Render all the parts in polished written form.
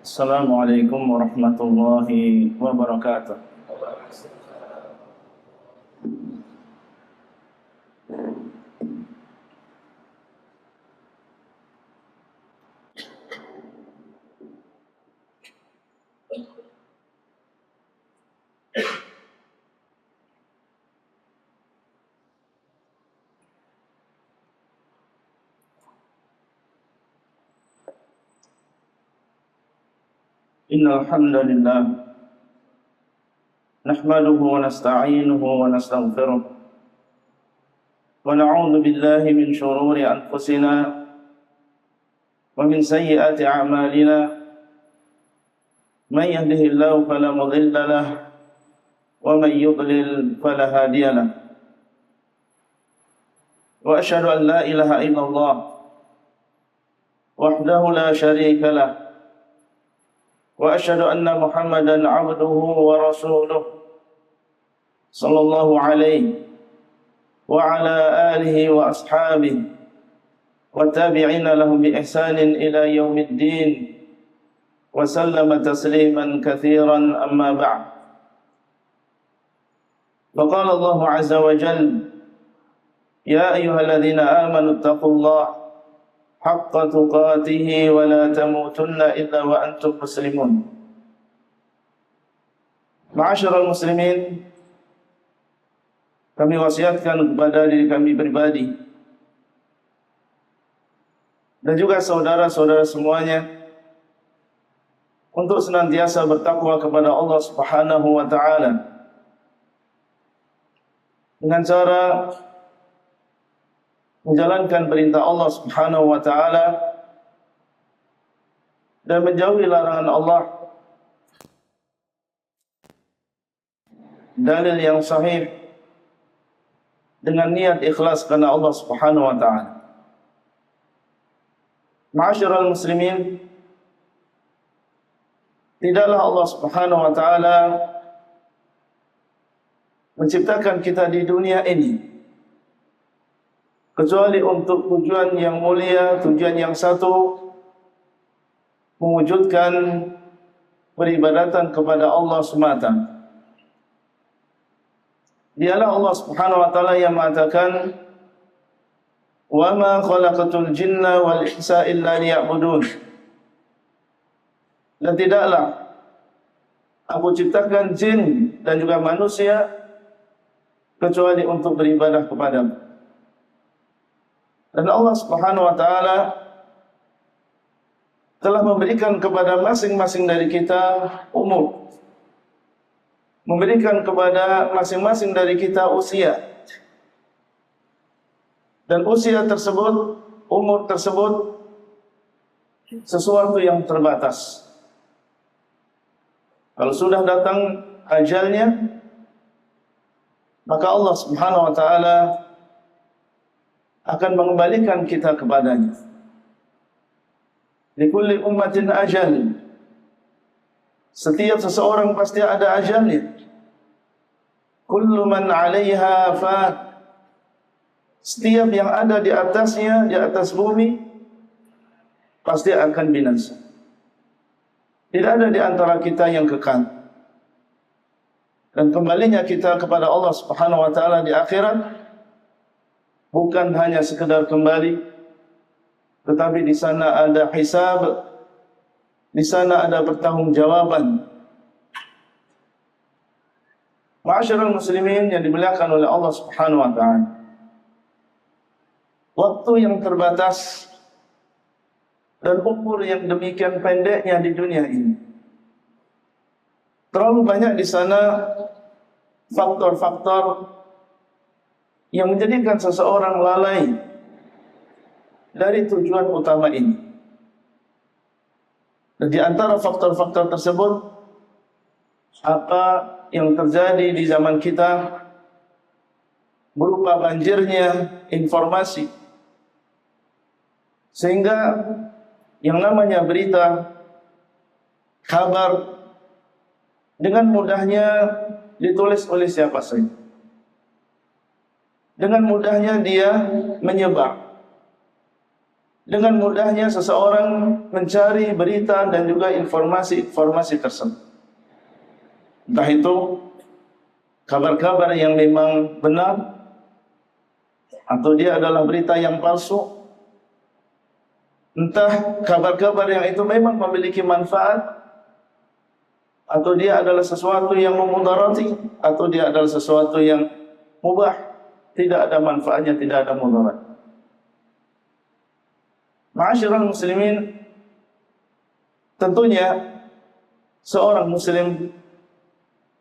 Assalamualaikum warahmatullahi wabarakatuh. Innal hamdalillah nahmaduhu wa nasta'inuhu wa nastaghfiruh wa na'udzu billahi min shururi anfusina wa min sayyiati a'malina man yahdihillahu fala mudilla lahu wa man yudlil fala hadiya lahu wa asyhadu an la ilaha illallah wahdahu la syarika lahu wa asyhadu anna Muhammadan 'abduhu wa rasuluh sallallahu alaihi wa ala alihi wa ashabihi wa tabi'ina lahum bi ihsanin ila yaumiddin wa sallama tasliman katsiran amma ba'd. Faqala Allah 'azza wa jalla ya ayyuhalladzina amanu taqullaha haqqa tuqatih wa la tamutunna illa wa antum muslimun. Ma'asyiral muslimin, kami wasiatkan kepada diri kami pribadi dan juga saudara-saudara semuanya untuk senantiasa bertakwa kepada Allah Subhanahu wa taala dengan cara menjalankan perintah Allah Subhanahu wa taala dan menjauhi larangan Allah. Dalil yang sahih dengan niat ikhlas karena Allah Subhanahu wa taala. Ma'asyiral muslimin, tidaklah Allah Subhanahu wa taala menciptakan kita di dunia ini kecuali untuk tujuan yang mulia, tujuan yang satu, mewujudkan peribadatan kepada Allah semata. Dialah Allah Subhanahu wa taala yang mengatakan, "Wa ma khalaqatul jinna wal insa illa liya'budun." Dan tidaklah aku ciptakan jin dan juga manusia kecuali untuk beribadah kepadamu. Dan Allah Subhanahu wa taala telah memberikan kepada masing-masing dari kita umur, memberikan kepada masing-masing dari kita usia. Dan usia tersebut, umur tersebut sesuatu yang terbatas. Kalau sudah datang ajalnya, maka Allah Subhanahu wa taala akan mengembalikan kita kepadanya. Likulli ummatin ajal. Setiap seseorang pasti ada ajalnya. Kullu man 'alaiha fan. Setiap yang ada di atasnya, di atas bumi, pasti akan binasa. Tidak ada di antara kita yang kekal. Dan kembalinya kita kepada Allah Subhanahu wa taala di akhirat bukan hanya sekedar kembali, tetapi di sana ada hisab, di sana ada pertanggungjawaban. Ma'asyiral muslimin yang dimuliakan oleh Allah Subhanahu wa taala, waktu yang terbatas dan umur yang demikian pendeknya di dunia ini, terlalu banyak di sana faktor-faktor yang menjadikan seseorang lalai dari tujuan utama ini. Dan di antara faktor-faktor tersebut, apa yang terjadi di zaman kita berupa banjirnya informasi, sehingga yang namanya berita, kabar dengan mudahnya ditulis oleh siapa saja. Dengan mudahnya dia menyebar. dengan mudahnya seseorang mencari berita dan juga informasi-informasi tersebut. Entah itu kabar-kabar yang memang benar, atau dia adalah berita yang palsu. Entah kabar-kabar yang itu memang memiliki manfaat, atau dia adalah sesuatu yang memudarati, atau dia adalah sesuatu yang mubah, tidak ada manfaatnya, tidak ada mudarat. Ma'asyiral muslimin, tentunya seorang muslim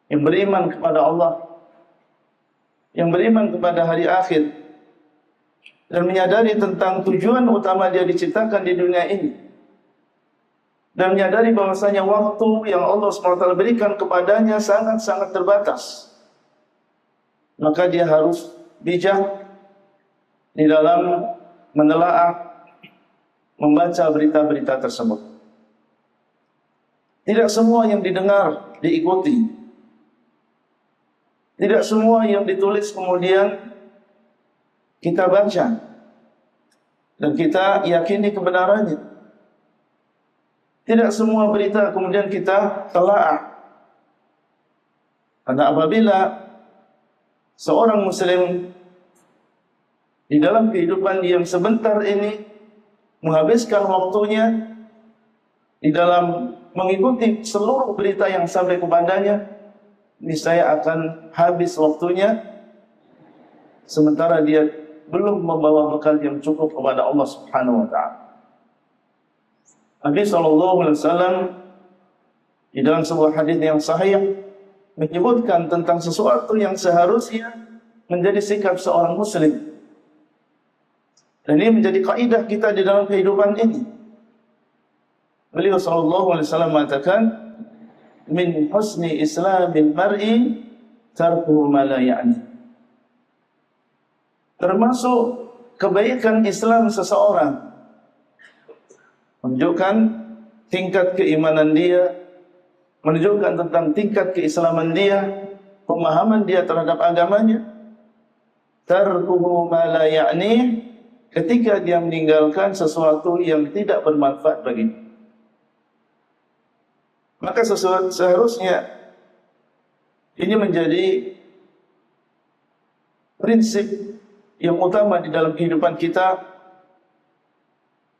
yang beriman kepada Allah, yang beriman kepada hari akhir, dan menyadari tentang tujuan utama dia diciptakan di dunia ini, dan menyadari bahwasanya waktu yang Allah SWT berikan kepadanya sangat-sangat terbatas, maka dia harus bijak di dalam menelaah, membaca berita-berita tersebut. Tidak semua yang didengar diikuti. Tidak semua yang ditulis kemudian kita baca dan kita yakini kebenarannya. Tidak semua berita kemudian kita telaah. Karena apabila seorang muslim di dalam kehidupan yang sebentar ini menghabiskan waktunya di dalam mengikuti seluruh berita yang sampai kepadanya, niscaya akan habis waktunya, sementara dia belum membawa bekal yang cukup kepada Allah Subhanahu wa taala. Nabi SAW di dalam sebuah hadis yang sahih menyebutkan tentang sesuatu yang seharusnya menjadi sikap seorang muslim. Dan ini menjadi kaidah kita di dalam kehidupan ini. Beliau SAW mengatakan, min husni islamil mar'i tarkuhu ma la ya'ni. Termasuk kebaikan Islam seseorang, menunjukkan tingkat keimanan dia, menunjukkan tentang tingkat keislaman dia, pemahaman dia terhadap agamanya. Tarkuhu ma la ya'ni, ketika dia meninggalkan sesuatu yang tidak bermanfaat baginya. Maka seharusnya ini menjadi prinsip yang utama di dalam kehidupan kita.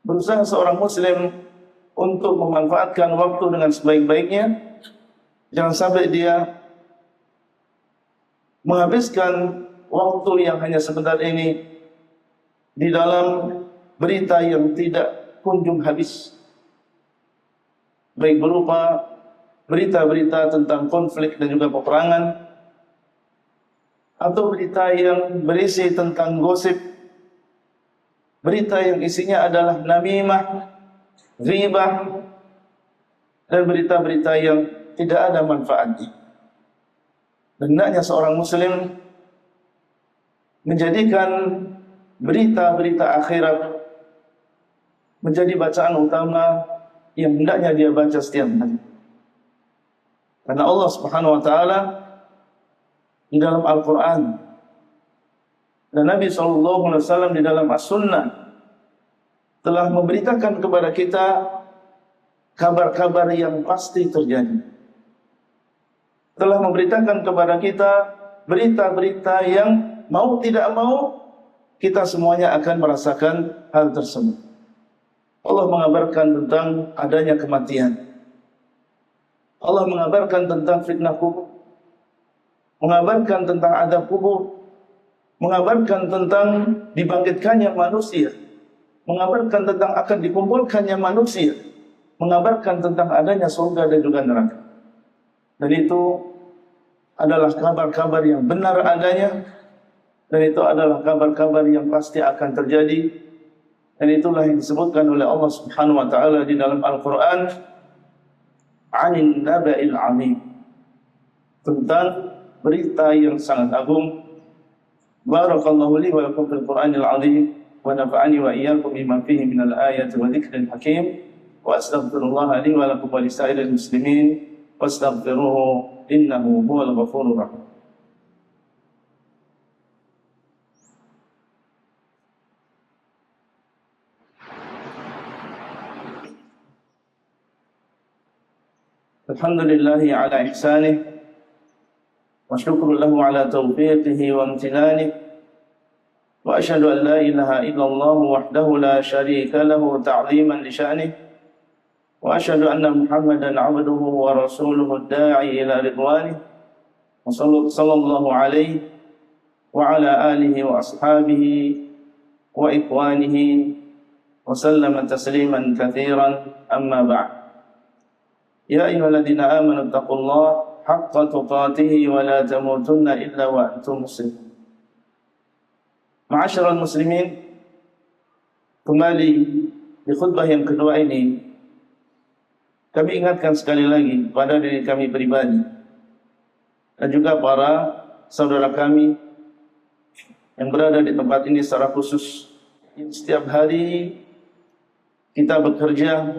Berusaha seorang muslim untuk memanfaatkan waktu dengan sebaik-baiknya. Jangan sampai dia menghabiskan waktu yang hanya sebentar ini di dalam berita yang tidak kunjung habis, baik berupa berita-berita tentang konflik dan juga peperangan, atau berita yang berisi tentang gosip, berita yang isinya adalah namimah, ghibah, dan berita-berita yang tidak ada manfaatnya. Hendaknya seorang muslim menjadikan berita-berita akhirat menjadi bacaan utama yang hendaknya dia baca setiap hari. Karena Allah Subhanahu wa taala di dalam Al-Qur'an dan Nabi SAW di dalam As-Sunnah telah memberitakan kepada kita kabar-kabar yang pasti terjadi. Telah memberitakan kepada kita berita-berita yang mau tidak mau kita semuanya akan merasakan hal tersebut. Allah mengabarkan tentang adanya kematian. Allah mengabarkan tentang fitnah kubur. Mengabarkan tentang azab kubur. Mengabarkan tentang dibangkitkannya manusia. Mengabarkan tentang akan dikumpulkannya manusia. Mengabarkan tentang adanya surga dan juga neraka. Dan itu adalah kabar-kabar yang benar adanya. Dan itu adalah kabar-kabar yang pasti akan terjadi. Dan itulah yang disebutkan oleh Allah Subhanahu wa taala di dalam Al-Qur'an, "'anil naba'il 'azim", tentang berita yang sangat agung. Barakallahu li wa lakum fil Qur'anil 'azim wa nafa'ani wa iyyakum bima fihi minal ayati wa dzikril hakim. Wa astaghfirullah li wa lakum wa lisa'iril muslimin wastaghfiruhu innahu huwal ghafurur rahim. Alhamdulillahi ala ihsanih, wa syukru lahu ala taufiqihi wa amtinani, wa ashhadu an la ilaha illallah wahdahu la syarika lahu ta'ziman li sya'nih, wa ashhadu anna Muhammadan 'abduhu wa rasuluhu ad-da'i ila ridwanih, wa sallallahu alaihi wa ala alihi wa ashabihi wa ikhwanihi wa sallama tasliman katsiran, amma ba'd. Ya ayyuhalladzina amanu taqullaha haqqa tuqatih wa la tamutunna illa wa antum muslimun. Ma'asyiral muslimin, kembali di khutbah yang kedua ini kami ingatkan sekali lagi pada diri kami pribadi dan juga para saudara kami yang berada di tempat ini secara khusus, yang setiap hari kita bekerja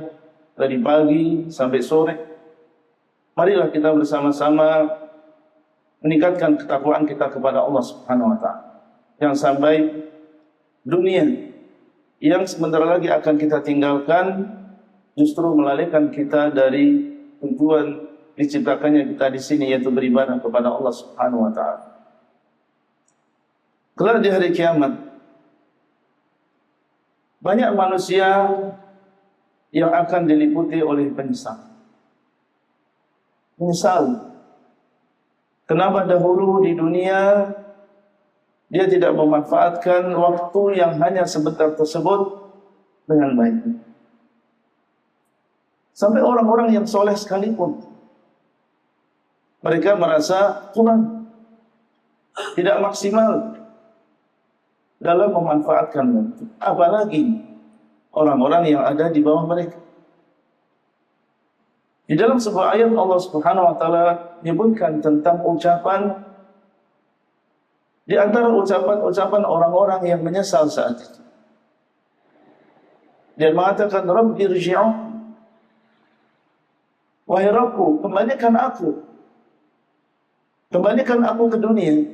dari pagi sampai sore. Marilah kita bersama-sama meningkatkan ketakwaan kita kepada Allah Subhanahu wa taala. Yang sampai dunia yang sebentar lagi akan kita tinggalkan justru melalaikan kita dari tujuan diciptakannya kita di sini, yaitu beribadah kepada Allah Subhanahu wa taala. Kelak di hari kiamat, banyak manusia yang akan diliputi oleh penyesalan. Menyesal kenapa dahulu di dunia dia tidak memanfaatkan waktu yang hanya sebentar tersebut dengan baik. Sampai orang-orang yang soleh sekalipun, mereka merasa kurang, tidak maksimal dalam memanfaatkan waktu. Apalagi orang-orang yang ada di bawah mereka. Di dalam sebuah ayat Allah Subhanahu wa taala menyebutkan tentang ucapan, di antara ucapan-ucapan orang-orang yang menyesal saat itu. Dia mengatakan, Rabbi irji'un, wahai Rabbku, kembalikan aku ke dunia,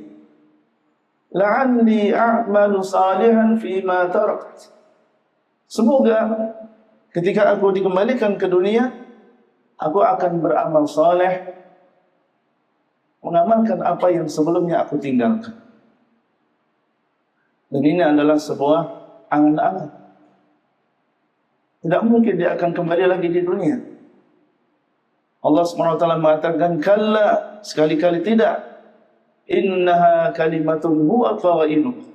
la'anni a'malu salihan fima tarakt. Semoga ketika aku dikembalikan ke dunia, aku akan beramal saleh, mengamalkan apa yang sebelumnya aku tinggalkan. Dan ini adalah sebuah angan-angan. Tidak mungkin dia akan kembali lagi di dunia. Allah SWT mengatakan, kalla, sekali-kali tidak. Innaha kalimatun huwa qailuh.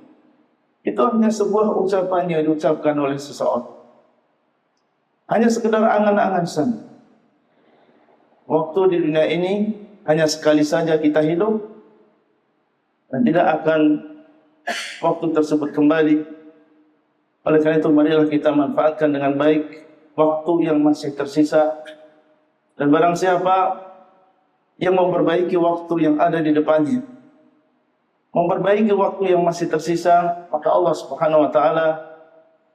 Itu hanya sebuah ucapan yang diucapkan oleh seseorang. Hanya sekedar angan-angan saja. Waktu di dunia ini hanya sekali saja kita hidup, dan tidak akan waktu tersebut kembali. Oleh karena itu, marilah kita manfaatkan dengan baik waktu yang masih tersisa. Dan barang siapa yang memperbaiki waktu yang ada di depannya, memperbaiki waktu yang masih tersisa, maka Allah Subhanahu wa taala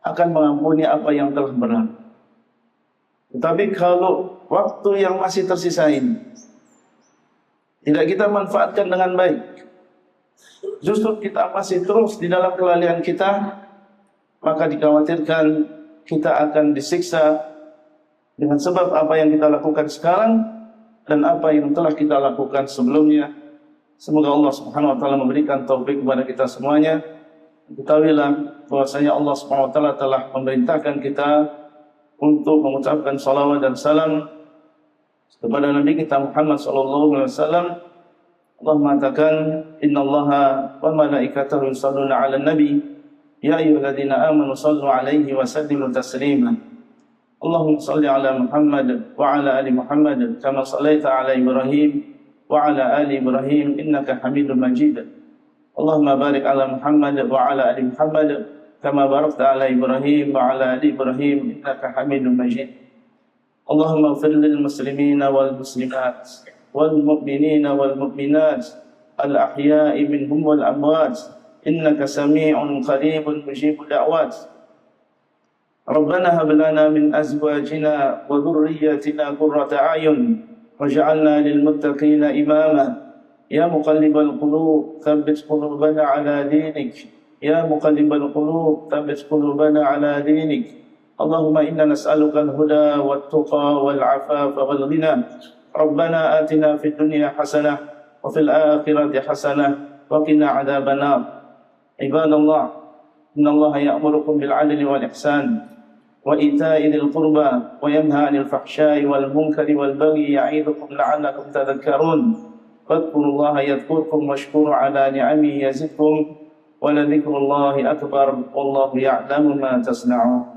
akan mengampuni apa yang telah berlalu. Tetapi kalau waktu yang masih tersisa ini tidak kita manfaatkan dengan baik, justru kita masih terus di dalam kelalaian kita, maka dikhawatirkan kita akan disiksa dengan sebab apa yang kita lakukan sekarang dan apa yang telah kita lakukan sebelumnya. Semoga Allah Subhanahu wa taala memberikan taufik kepada kita semuanya. Ketahuilah bahwasanya Allah Subhanahu wa taala telah memerintahkan kita untuk mengucapkan salawat dan salam kepada Nabi kita Muhammad sallallahu alaihi wasallam. Allah mengatakan, innallaha wa malaikatahu yusholluna 'alan nabi ya ayyuhalladzina amanu shallu 'alaihi wa sallimu taslima. Allahumma shalli 'ala Muhammad wa 'ala ali Muhammad kama shallaita 'ala Ibrahim wa 'ala ali Ibrahim innaka Hamidum Majid. Allahumma barik 'ala Muhammad wa 'ala ali Muhammad kama barakta 'ala Ibrahim wa 'ala ali Ibrahim innaka Hamidum Majid. Allahumma ighfir lil muslimina wal muslimat wal mu'minina wal mu'minat al ahya'i minhum wal amwat innaka sami'un qaribun mujibud da'wat. Rabbana hab lana min azwajina wa dhurriyyatina qurrata a'yun waj'alna lil muttaqina imama. Ya muqallibal qulub tsabbit qulubana 'ala dinik. Ya muqallibal qulub tsabbit qulubana 'ala dinik. Allahumma inna nas'aluka al-huda wat-tuqa wal-'afafa wal-ghina. Rabbana atina fid dunya hasanah wa fil akhirati hasanah wa qina adzabannar. Ibadallah, innallaha ya'murukum bil 'adli wal ihsan wa ita'i dzil qurba wa yanha 'anil fahsya'i wal munkari wal baghi ya'idukum la'allakum tadhakkarun. Fadhkurullaha yadhkurkum washkuru 'ala ni'amihi yazidkum wa la dzikrullahi akbar wallahu ya'lamu ma tasna'un.